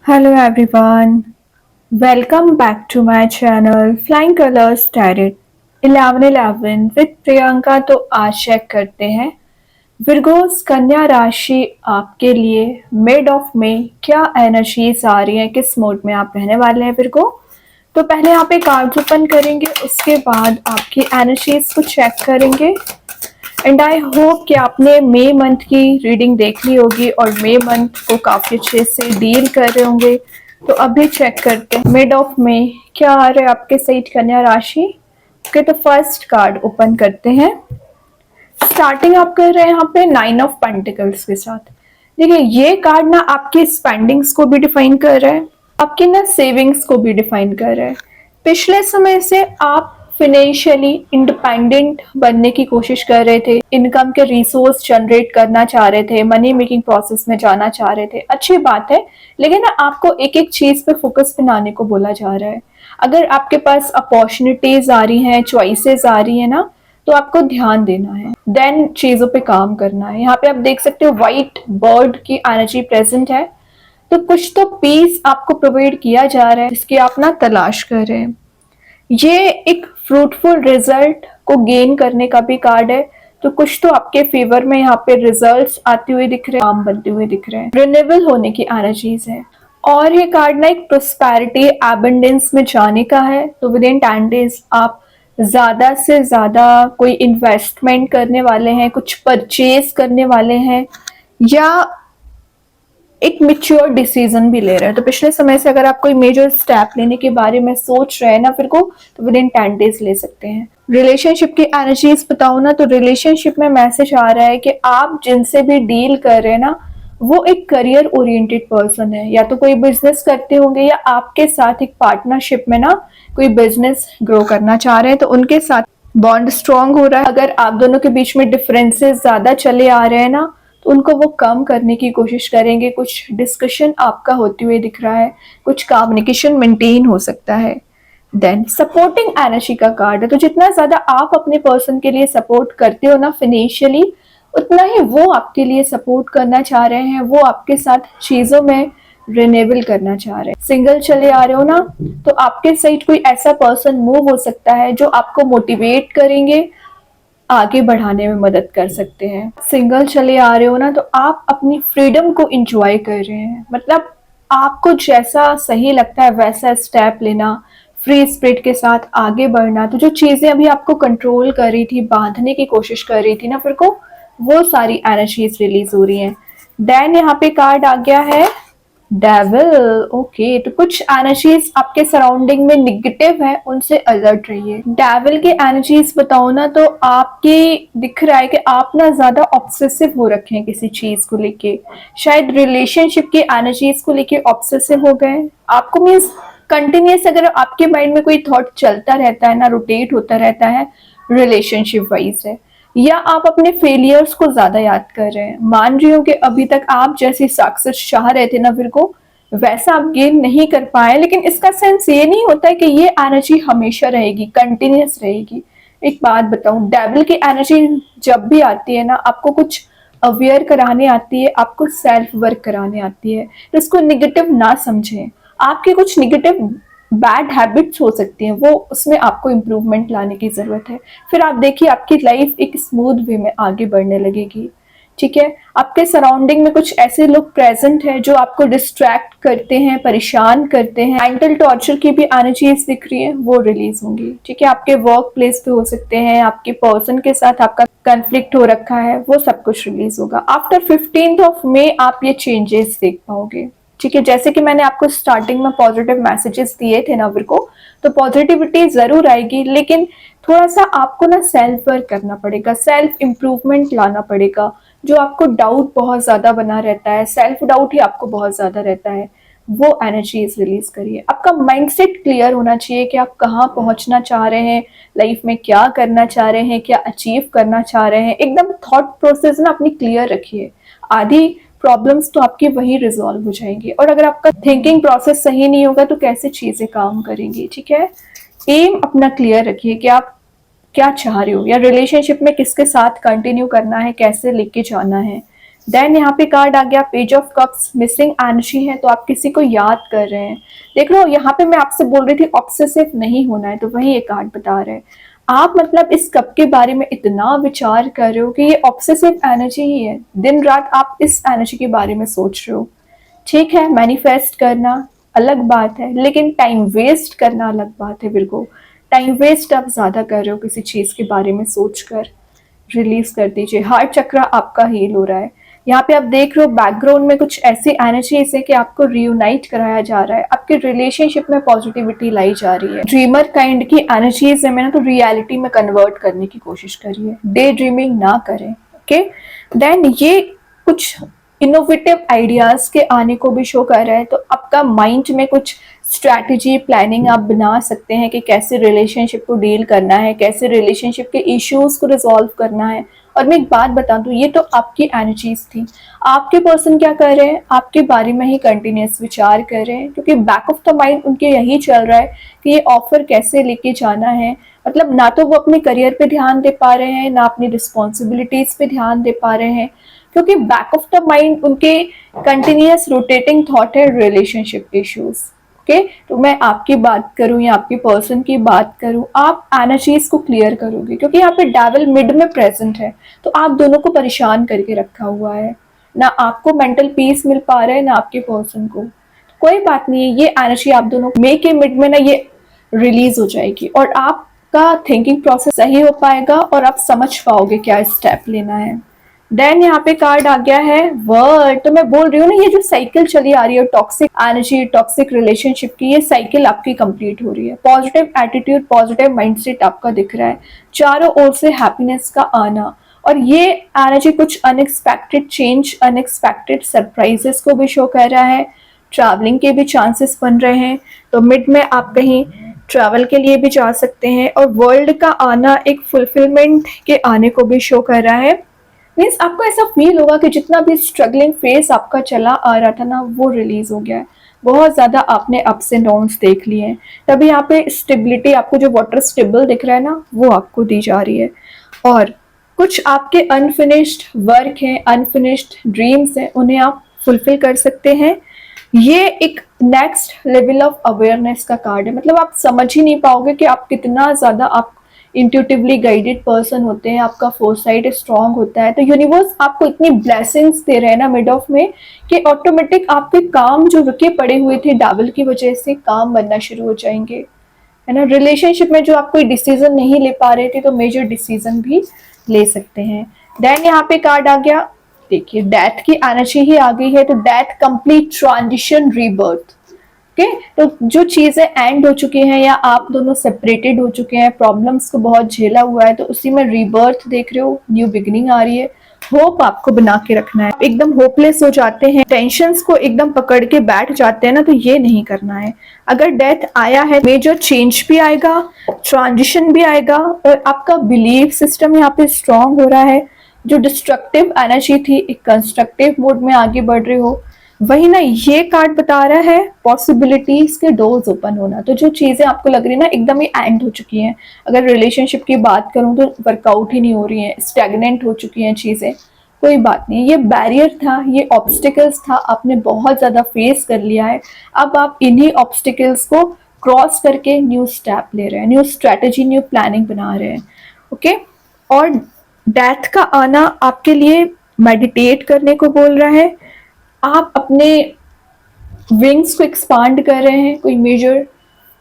Hello everyone, welcome back to my channel Flying Colors Tarot 1111 with Priyanka. तो आज check करते हैं विर्गोस कन्या राशि आपके लिए मिड ऑफ में क्या एनर्जीज आ रही हैं, किस मोड में आप रहने वाले हैं विर्गो। तो पहले यहाँ पे कार्ड्स ओपन करेंगे, उसके बाद आपकी एनर्जीज को चेक करेंगे। एंड आई होप कि आपने मई मंथ की रीडिंग देख ली होगी और मई मंथ को काफ़ी अच्छे से डील कर रहे होंगे। तो अभी चेक करते हैं मिड ऑफ में क्या आ रहा है आपके सही कन्या राशि के। तो फर्स्ट कार्ड ओपन करते हैं। स्टार्टिंग आप कर रहे हैं यहाँ पे 9 ऑफ पेंटिकल्स के साथ। देखिए ये कार्ड ना आपकी स्पेंडिंग्स को भी डिफाइन कर रहा है, आपकी ना सेविंग्स को भी डिफाइन कर रहा है। पिछले समय से आप फिनेंशियली इंडिपेंडेंट बनने की कोशिश कर रहे थे, इनकम के रिसोर्स जनरेट करना चाह रहे थे, मनी मेकिंग प्रोसेस में जाना चाह रहे थे। अच्छी बात है, लेकिन ना आपको एक एक चीज पे फोकस बनाने को बोला जा रहा है। अगर आपके पास अपॉर्चुनिटीज आ रही हैं, चॉइसेस आ रही है ना, तो आपको ध्यान देना है, देन चीजों पे काम करना है। यहाँ पे आप देख सकते हो व्हाइट बर्ड की एनर्जी प्रेजेंट है। तो कुछ तो पीस आपको प्रोवाइड किया जा रहा है जिसकी आप ना तलाश कर रहे हैं। ये एक फ्रूटफुल रिजल्ट को गेन करने का भी कार्ड है। तो कुछ तो आपके फेवर में यहाँ पे रिजल्ट्स आते हुए दिख रहे हैं, काम बनते हुए दिख रहे हैं, रिन्यूएबल होने की एनर्जीज है। और ये कार्ड ना एक प्रोस्पेरिटी एबंडेंस में जाने का है। तो विद इन 10 डेज आप ज्यादा से ज्यादा कोई इन्वेस्टमेंट करने वाले हैं, कुछ परचेज करने वाले हैं, या एक मिच्योर डिसीजन भी ले रहे हैं। तो पिछले समय से अगर आप कोई मेजर स्टेप लेने के बारे में सोच रहे हैं ना फिर को, तो विद इन 10 डेज ले सकते हैं। रिलेशनशिप की एनर्जीज बताऊं ना, तो रिलेशनशिप में मैसेज आ रहा है कि आप जिनसे भी डील कर रहे हैं ना, वो एक करियर ओरिएंटेड पर्सन है, या तो कोई बिजनेस करते होंगे या आपके साथ एक पार्टनरशिप में ना कोई बिजनेस ग्रो करना चाह रहे हैं, तो उनके साथ बॉन्ड स्ट्रांग हो रहा है। अगर आप दोनों के बीच में डिफरेंसेस ज्यादा चले आ रहे हैं ना, तो उनको वो कम करने की कोशिश करेंगे। कुछ डिस्कशन आपका होते हुए दिख रहा है, कुछ कम्युनिकेशन मेंटेन हो सकता है। देन सपोर्टिंग एनर्जी का कार्ड है। तो जितना ज्यादा आप अपने पर्सन के लिए सपोर्ट करते हो ना फिनेंशियली, उतना ही वो आपके लिए सपोर्ट करना चाह रहे हैं, वो आपके साथ चीजों में रिन्यूएबल करना चाह रहे हैं। सिंगल चले आ रहे हो ना, तो आपके साइड कोई ऐसा पर्सन मूव हो सकता है जो आपको मोटिवेट करेंगे, आगे बढ़ाने में मदद कर सकते हैं। सिंगल चले आ रहे हो ना, तो आप अपनी फ्रीडम को इंजॉय कर रहे हैं, मतलब आपको जैसा सही लगता है वैसा स्टेप लेना, फ्री स्पिरिट के साथ आगे बढ़ना। तो जो चीजें अभी आपको कंट्रोल कर रही थी, बांधने की कोशिश कर रही थी ना फिर को, वो सारी एनर्जीज रिलीज हो रही हैं। देन यहाँ पे कार्ड आ गया है डेविल। ओके, तो कुछ एनर्जीज आपके सराउंडिंग में निगेटिव है, उनसे अलर्ट रहिए। डेविल की एनर्जीज बताओ ना, तो आपकी दिख रहा है कि आप ना ज्यादा ऑब्सेसिव हो रखे हैं किसी चीज को लेके, शायद रिलेशनशिप की एनर्जीज को लेके ऑब्सेसिव हो गए आपको। मीन्स कंटिन्यूस अगर आपके माइंड में कोई थॉट चलता रहता है ना, रोटेट होता रहता है, रिलेशनशिप वाइज है, या आप अपने फेलियर्स को ज्यादा याद कर रहे हैं। मान रही हूँ कि अभी तक आप जैसी सक्सेस चाह रहे थे ना फिर को, वैसा आप गेन नहीं कर पाए, लेकिन इसका सेंस ये नहीं होता है कि ये एनर्जी हमेशा रहेगी, कंटिन्यूस रहेगी। एक बात बताऊं, डेविल की एनर्जी जब भी आती है ना, आपको कुछ अवेयर कराने आती है, आपको सेल्फ वर्क कराने आती है। तो इसको निगेटिव ना समझें। आपके कुछ निगेटिव बैड हैबिट्स हो सकती हैं, वो उसमें आपको इम्प्रूवमेंट लाने की जरूरत है। फिर आप देखिए आपकी लाइफ एक स्मूथ वे में आगे बढ़ने लगेगी। ठीक है, आपके सराउंडिंग में कुछ ऐसे लोग प्रेजेंट हैं जो आपको डिस्ट्रैक्ट करते हैं, परेशान करते हैं। मेंटल टॉर्चर की भी एनर्जीज दिख रही है, वो रिलीज होंगी। ठीक है, आपके वर्क प्लेस पे हो सकते हैं, आपके पर्सन के साथ आपका कन्फ्लिक्ट हो रखा है, वो सब कुछ रिलीज होगा। आफ्टर 15th ऑफ मई आप ये चेंजेस देख पाओगे। ठीक है, जैसे कि मैंने आपको स्टार्टिंग में पॉजिटिव मैसेजेस दिए थे ना को, तो पॉजिटिविटी जरूर आएगी, लेकिन थोड़ा सा आपको ना सेल्फ वर्क करना पड़ेगा, सेल्फ इम्प्रूवमेंट लाना पड़ेगा। जो आपको डाउट बहुत ज्यादा बना रहता है, सेल्फ डाउट ही आपको बहुत ज्यादा रहता है, वो एनर्जीज रिलीज करिए। आपका माइंडसेट क्लियर होना चाहिए कि आप कहाँ पहुंचना चाह रहे हैं, लाइफ में क्या करना चाह रहे हैं, क्या अचीव करना चाह रहे हैं। एकदम थॉट प्रोसेस ना अपनी क्लियर रखिए, आधी प्रॉब्लम्स तो आपकी वही रिजॉल्व हो जाएंगी। और अगर आपका थिंकिंग प्रोसेस सही नहीं होगा तो कैसे चीजें काम करेंगी। ठीक है, एम अपना क्लियर रखिए कि आप क्या चाह रहे हो, या रिलेशनशिप में किसके साथ कंटिन्यू करना है, कैसे लेके जाना है। देन यहाँ पे कार्ड आ गया page of cups, missing energy है तो आप किसी को याद कर रहे हैं। देख लो यहाँ पे मैं आपसे बोल रही थी ऑब्सेसिव नहीं होना है, तो वही ये कार्ड बता रहे हैं। आप मतलब इस कप के बारे में इतना विचार कर रहे हो कि ये ऑब्सेसिव एनर्जी ही है, दिन रात आप इस एनर्जी के बारे में सोच रहे हो। ठीक है, मैनिफेस्ट करना अलग बात है, लेकिन टाइम वेस्ट करना अलग बात है। बिल्कुल टाइम वेस्ट आप ज्यादा कर रहे हो किसी चीज के बारे में सोचकर। रिलीज कर दीजिए, हार्ट चक्र आपका हील हो रहा है। यहाँ पे आप देख रहे हो बैकग्राउंड में कुछ ऐसी एनर्जीज है कि आपको रियूनाइट कराया जा रहा है, आपके रिलेशनशिप में पॉजिटिविटी लाई जा रही है। ड्रीमर काइंड की एनर्जीज है, मैंने तो रियलिटी में कन्वर्ट करने की कोशिश करी है, डे ड्रीमिंग ना करें। ओके, देन ये कुछ इनोवेटिव आइडियाज के आने को भी शो कर रहा है, तो आपका माइंड में कुछ स्ट्रैटेजी प्लानिंग आप बना सकते हैं कि कैसे रिलेशनशिप को डील करना है, कैसे रिलेशनशिप के इश्यूज को रिजॉल्व करना है। और मैं एक बात बता दूं, ये तो आपकी एनर्जीज थी। आपके पर्सन क्या कर रहे हैं, आपके बारे में ही कंटिन्यूस विचार कर रहे हैं, क्योंकि बैक ऑफ द माइंड उनके यही चल रहा है कि ये ऑफर कैसे लेके जाना है। मतलब ना तो वो अपने करियर पे ध्यान दे पा रहे हैं, ना अपनी रिस्पॉन्सिबिलिटीज पे ध्यान दे पा रहे हैं, क्योंकि बैक ऑफ द माइंड उनके कंटिन्यूस रोटेटिंग थॉट है रिलेशनशिप इश्यूज। ओके, तो मैं आपकी बात करूं या आपके पर्सन की बात करूं, आप एनर्जीज को क्लियर करोगे, क्योंकि यहाँ पे डेविल मिड में प्रेजेंट है, तो आप दोनों को परेशान करके रखा हुआ है। ना आपको मेंटल पीस मिल पा रहा है, ना आपके पर्सन को। कोई बात नहीं है, ये एनर्जी आप दोनों मे के मिड में ना ये रिलीज हो जाएगी, और आपका थिंकिंग प्रोसेस सही हो पाएगा और आप समझ पाओगे क्या स्टेप लेना है। देन यहाँ पे कार्ड आ गया है वर्ड। तो मैं बोल रही हूँ ना, ये जो साइकिल चली आ रही है टॉक्सिक एनर्जी, टॉक्सिक रिलेशनशिप की, ये साइकिल आपकी कंप्लीट हो रही है। पॉजिटिव एटीट्यूड, पॉजिटिव माइंडसेट आपका दिख रहा है, चारों ओर से हैप्पीनेस का आना, और ये एनर्जी कुछ अनएक्सपेक्टेड चेंज, अनएक्सपेक्टेड सरप्राइजेस को भी शो कर रहा है। ट्रैवलिंग के भी चांसेस बन रहे हैं, तो मिड में आप कहीं ट्रैवल के लिए भी जा सकते हैं। और वर्ल्ड का आना एक फुलफिलमेंट के आने को भी शो कर रहा है। मीन्स आपको ऐसा फील होगा कि जितना भी स्ट्रगलिंग फेस आपका चला आ रहा था ना, वो रिलीज हो गया है। बहुत ज्यादा आपने अप्स एंड डाउन्स देख लिए हैं, तभी यहाँ पे स्टेबिलिटी, आपको जो वाटर स्टेबल दिख रहा है ना, वो आपको दी जा रही है। और कुछ आपके अनफिनिश्ड वर्क हैं, अनफिनिश्ड ड्रीम्स हैं, उन्हें आप फुलफिल कर सकते हैं। ये एक नेक्स्ट लेवल ऑफ अवेयरनेस का कार्ड है, मतलब आप समझ ही नहीं पाओगे कि आप कितना ज्यादा आप इंट्यूटिवली गाइडेड पर्सन होते हैं, आपका फोरसाइट स्ट्रांग होता है। तो यूनिवर्स आपको इतनी ब्लेसिंग्स दे रहे हैं ना मिड ऑफ में, कि ऑटोमेटिक आपके काम जो रुके पड़े हुए थे डाबल की वजह से, काम बनना शुरू हो जाएंगे, है ना। रिलेशनशिप में जो आप कोई डिसीजन नहीं ले पा रहे थे, तो मेजर डिसीजन भी ले सकते हैं। देन यहाँ पे कार्ड आ गया, देखिए डेथ की एनर्जी ही आ गई है, तो death, complete transition, rebirth. Okay, तो जो चीजें एंड हो चुकी हैं या आप दोनों सेपरेटेड हो चुके हैं, प्रॉब्लम्स को बहुत झेला हुआ है, तो उसी में रीबर्थ देख रहे हो, न्यू बिगिनिंग आ रही है। होप आपको बना के रखना है। एकदम होपलेस हो जाते हैं, टेंशन्स को एकदम पकड़ के बैठ जाते हैं ना, तो ये नहीं करना है। अगर डेथ आया है, मेजर चेंज भी आएगा, ट्रांजिशन भी आएगा, और आपका बिलीफ सिस्टम यहाँ पे स्ट्रांग हो रहा है। जो डिस्ट्रक्टिव एनर्जी थी, एक कंस्ट्रक्टिव मोड में आगे बढ़ रहे हो। वही ना, ये कार्ड बता रहा है पॉसिबिलिटीज के डोर्स ओपन होना। तो जो चीजें आपको लग रही है ना एकदम ही एंड हो चुकी हैं, अगर रिलेशनशिप की बात करूं तो वर्कआउट ही नहीं हो रही है, स्टैग्नेंट हो चुकी हैं चीजें, कोई बात नहीं, ये बैरियर था, ये ऑब्स्टिकल्स था, आपने बहुत ज्यादा फेस कर लिया है। अब आप इन्हीं ऑब्स्टिकल्स को क्रॉस करके न्यू स्टेप ले रहे हैं, न्यू स्ट्रैटेजी, न्यू प्लानिंग बना रहे हैं। ओके, और डेथ का आना आपके लिए मेडिटेट करने को बोल रहा है। आप अपने विंग्स को एक्सपांड कर रहे हैं, कोई मेजर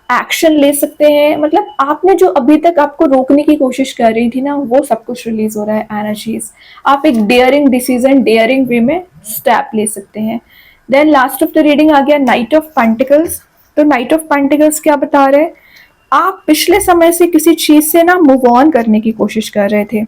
एक्शन ले सकते हैं। मतलब आपने जो अभी तक आपको रोकने की कोशिश कर रही थी ना, वो सब कुछ रिलीज हो रहा है एनर्जीज। आप एक डेयरिंग डिसीजन, डेयरिंग वे में स्टेप ले सकते हैं। Then last of the reading आ गया नाइट ऑफ पेंटिकल्स। तो नाइट ऑफ पेंटिकल्स क्या बता रहे हैं, आप पिछले समय से किसी चीज से ना मूव ऑन करने की कोशिश कर रहे थे,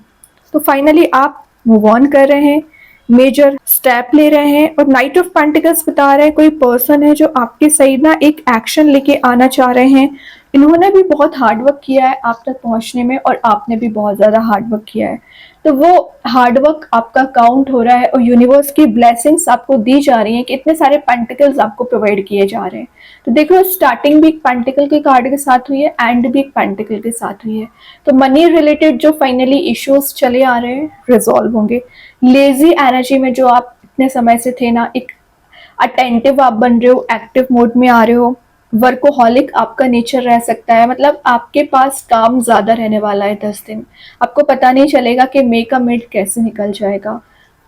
तो फाइनली आप मूव ऑन कर रहे हैं, मेजर स्टेप ले रहे हैं। और नाइट ऑफ पेंटिकल्स बता रहे हैं कोई पर्सन है जो आपके साइड ना एक एक्शन लेके आना चाह रहे हैं, इन्होंने भी बहुत हार्ड वर्क किया है आप तक पहुंचने में, और आपने भी बहुत ज़्यादा हार्ड वर्क किया है। तो वो हार्ड वर्क आपका काउंट हो रहा है और यूनिवर्स की ब्लेसिंग्स आपको दी जा रही हैं कि इतने सारे पेंटिकल्स आपको प्रोवाइड किए जा रहे हैं। तो देखो, स्टार्टिंग भी एक पेंटिकल के कार्ड के साथ हुई है, एंड भी एक पेंटिकल के साथ हुई है। तो मनी रिलेटेड जो फाइनली इश्यूज चले आ रहे हैं रिजॉल्व होंगे। लेजी एनर्जी में जो आप इतने समय से थे ना, एक अटेंटिव आप बन रहे हो, एक्टिव मोड में आ रहे हो। वर्कोहॉलिक आपका नेचर रह सकता है, मतलब आपके पास काम ज्यादा रहने वाला है 10 दिन। आपको पता नहीं चलेगा कि मे का मिड कैसे निकल जाएगा।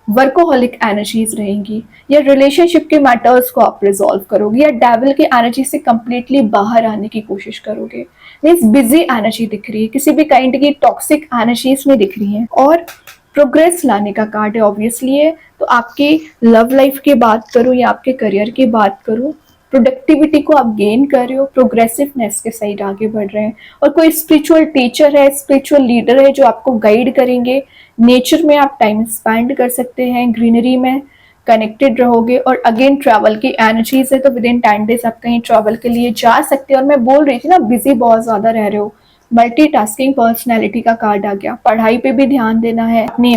वर्कोहॉलिक एनर्जीज रहेंगी, या रिलेशनशिप के मैटर्स को आप रिजॉल्व करोगे, या डेविल की एनर्जी से कंप्लीटली बाहर आने की कोशिश करोगे। मीन्स बिजी एनर्जी दिख रही है, किसी भी काइंड की टॉक्सिक एनर्जीज में दिख रही है। और प्रोग्रेस लाने का कार्ड है ऑब्वियसली है। तो आपकी लव लाइफ की बात करूँ या आपके करियर की बात करूँ, प्रोडक्टिविटी को आप गेन कर रहे हो, प्रोग्रेसिवनेस के साइड आगे बढ़ रहे हैं। और कोई स्पिरिचुअल टीचर है, स्पिरिचुअल लीडर है जो आपको गाइड करेंगे। नेचर में आप टाइम स्पेंड कर सकते हैं, ग्रीनरी में कनेक्टेड रहोगे। और अगेन ट्रैवल की एनर्जीज है, तो विद इन 10 डेज आप कहीं ट्रैवल के लिए जा सकते हैं। और मैं बोल रही थी ना, बिजी बहुत ज्यादा रह रहे हो, मल्टीटास्किंग पर्सनैलिटी का कार्ड आ गया। पढ़ाई पे भी ध्यान देना है, अपने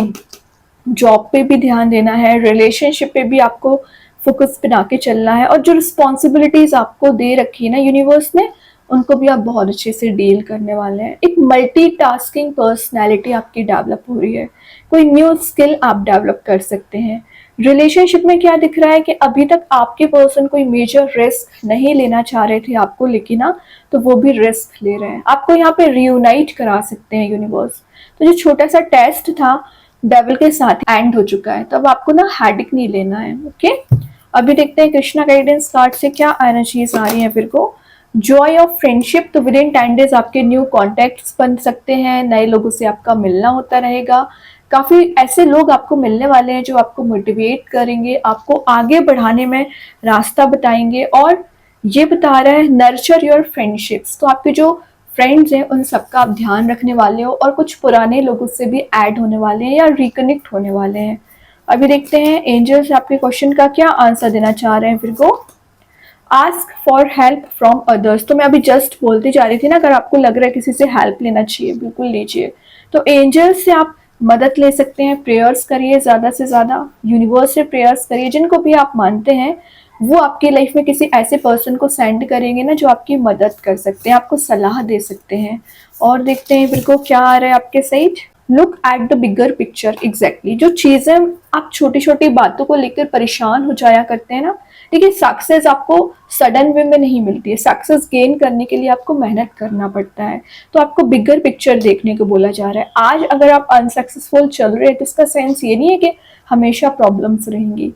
जॉब पे भी ध्यान देना है, रिलेशनशिप पे भी आपको फोकस बना के चलना है। और जो रिस्पॉन्सिबिलिटीज आपको दे रखी है ना यूनिवर्स ने, उनको भी आप बहुत अच्छे से डील करने वाले हैं। एक मल्टीटास्किंग पर्सनैलिटी आपकी डेवलप हो रही है, कोई न्यू स्किल आप डेवलप कर सकते हैं। रिलेशनशिप में क्या दिख रहा है कि अभी तक आपके पर्सन कोई मेजर रिस्क नहीं लेना चाह रहे थे आपको, लेकिन ना तो वो भी रिस्क ले रहे हैं, आपको यहाँ पे रियूनाइट करा सकते हैं यूनिवर्स। तो जो छोटा सा टेस्ट था डेविल के साथ एंड हो चुका है, तो अब आपको ना हेडिक नहीं लेना है। ओके, अभी देखते हैं कृष्णा गाइडेंस कार्ड से क्या एनर्जीज आ रही है फिर को। जॉय ऑफ फ्रेंडशिप, तो विद इन 10 डेज आपके न्यू कॉन्टेक्ट्स बन सकते हैं, नए लोगों से आपका मिलना होता रहेगा। काफी ऐसे लोग आपको मिलने वाले हैं जो आपको मोटिवेट करेंगे, आपको आगे बढ़ाने में रास्ता बताएंगे। और ये बता रहा है नर्चर योर फ्रेंडशिप्स, तो आपके जो फ्रेंड्स हैं उन सबका आप ध्यान रखने वाले हो, और कुछ पुराने लोगों से भी ऐड होने वाले हैं या रिकनेक्ट होने वाले हैं। अभी देखते हैं एंजल्स आपके क्वेश्चन का क्या आंसर देना चाह रहे हैं फिर को। Ask for help from others, तो मैं अभी जस्ट बोलती जा रही थी ना, अगर आपको लग रहा है किसी से हेल्प लेना चाहिए, बिल्कुल लीजिए। तो एंजल्स से आप मदद ले सकते हैं, प्रेयर्स करिए ज़्यादा से ज़्यादा, यूनिवर्स से प्रेयर्स करिए। जिनको भी आप मानते हैं वो आपकी लाइफ में किसी ऐसे पर्सन को सेंड करेंगे ना जो आपकी मदद कर सकते हैं, आपको सलाह दे सकते हैं। और देखते हैं फिर को क्या आ रहा है आपके side. Look at the bigger picture, exactly जो चीज़ें आप छोटी छोटी बातों को लेकर परेशान हो जाया करते हैं ना, देखिए सक्सेस आपको सडन वे में नहीं मिलती है, सक्सेस गेन करने के लिए आपको मेहनत करना पड़ता है। तो आपको बिगर पिक्चर देखने को बोला जा रहा है। आज अगर आप अनसक्सेसफुल चल रहे हैं तो इसका सेंस ये नहीं है कि हमेशा प्रॉब्लम्स रहेंगी,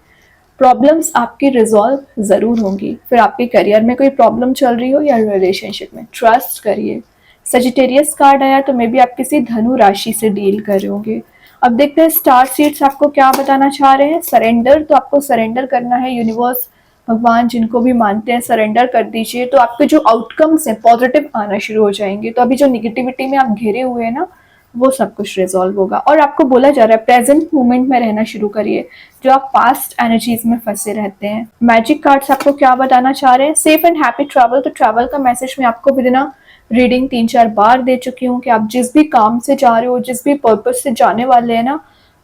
प्रॉब्लम्स आपकी रिजॉल्व ज़रूर होंगी। फिर आपके करियर में कोई प्रॉब्लम चल रही हो या रिलेशनशिप में, ट्रस्ट करिए। सजिटेरियस कार्ड आया, तो मे बी आप किसी धनु राशि से डील कर रहे होंगे। अब देखते हैं स्टार सीड्स आपको क्या बताना चाह रहे हैं। सरेंडर, तो आपको सरेंडर करना है, यूनिवर्स भगवान जिनको भी मानते हैं सरेंडर कर दीजिए। तो आपके जो आउटकम्स हैं पॉजिटिव आना शुरू हो जाएंगे। तो अभी जो निगेटिविटी में आप घिरे हुए हैं ना, वो सब कुछ रिजॉल्व होगा। और आपको बोला जा रहा है प्रेजेंट मोमेंट में रहना शुरू करिए, जो आप पास्ट एनर्जीज में फंसे रहते हैं। मैजिक कार्ड्स आपको क्या बताना चाह रहे हैं। सेफ एंड हैप्पी ट्रैवल, तो ट्रैवल का मैसेज मैं आपको विद इन रीडिंग 3-4 बार दे चुकी हूँ कि आप जिस भी काम से जा रहे हो, जिस भी पर्पस से जाने वाले हैं ना,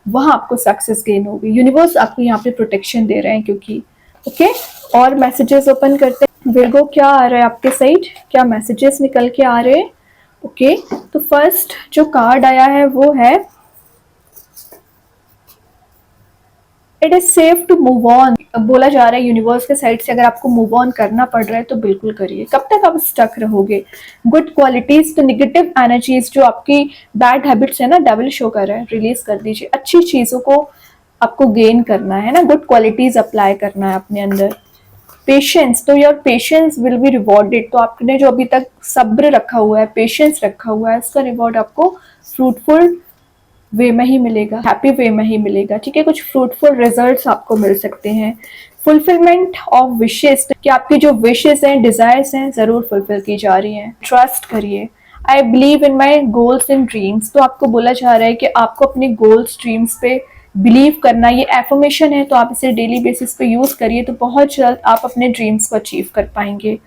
वहां आपको सक्सेस गेन होगी। यूनिवर्स आपको यहाँ पे प्रोटेक्शन दे रहे हैं क्योंकि ओके। और मैसेजेस ओपन करते हैं। विर्गो क्या आ रहा है आपके साइड, क्या मैसेजेस निकल के आ रहे हैं। ओके, तो फर्स्ट जो कार्ड आया है वो है it is safe to move on. बोला जा रहा है यूनिवर्स के साइड से, अगर आपको मूव ऑन करना पड़ रहा है तो बिल्कुल करिए। कब तक आप स्टक रहोगे। गुड क्वालिटीज, तो निगेटिव एनर्जीज जो आपकी बैड हैबिट्स है ना, डेविल शो कर रहा है, रिलीज कर दीजिए। अच्छी चीजों को आपको गेन करना है ना, गुड क्वालिटीज अप्लाई करना है अपने अंदर। पेशेंस, तो your patience will be rewarded, तो आपने जो अभी तक सब्र रखा हुआ है, पेशेंस रखा हुआ है, उसका रिवॉर्ड आपको फ्रूटफुल वे में ही मिलेगा, हैप्पी वे में ही मिलेगा। ठीक है, कुछ फ्रूटफुल रिजल्ट्स आपको मिल सकते हैं। फुलफिलमेंट ऑफ विशेस, कि आपकी जो विशेस हैं, डिजायर्स हैं, जरूर फुलफिल की जा रही हैं। ट्रस्ट करिए। I believe in my goals and dreams, तो आपको बोला जा रहा है कि आपको अपने गोल्स ड्रीम्स पे बिलीव करना, ये एफर्मेशन है, तो आप इसे डेली बेसिस पे यूज करिए, तो बहुत जल्द आप अपने ड्रीम्स को अचीव कर पाएंगे।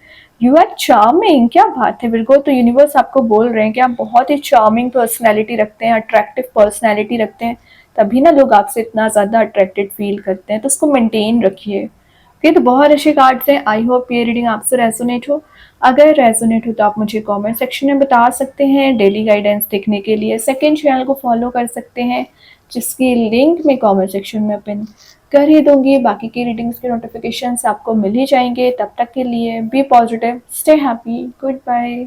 यू आर चार्मिंग, क्या बात है विर्गो, तो यूनिवर्स आपको बोल रहे हैं कि आप बहुत ही चार्मिंग पर्सनैलिटी रखते हैं, अट्रैक्टिव पर्सनैलिटी रखते हैं, तभी ना लोग आपसे इतना ज़्यादा अट्रैक्टेड फील करते हैं, तो उसको मेंटेन रखिए। ओके, तो बहुत अच्छे कार्ड्स हैं। आई होप ये रीडिंग आपसे रेजोनेट हो। अगर रेजोनेट हो तो आप मुझे कमेंट सेक्शन में बता सकते हैं। डेली गाइडेंस देखने के लिए सेकंड चैनल को फॉलो कर सकते हैं, जिसकी लिंक मैं कमेंट सेक्शन में पिन कर ही दूंगी। बाकी की रीडिंग्स के नोटिफिकेशंस आपको मिल ही जाएंगे। तब तक के लिए be positive, stay happy, good bye.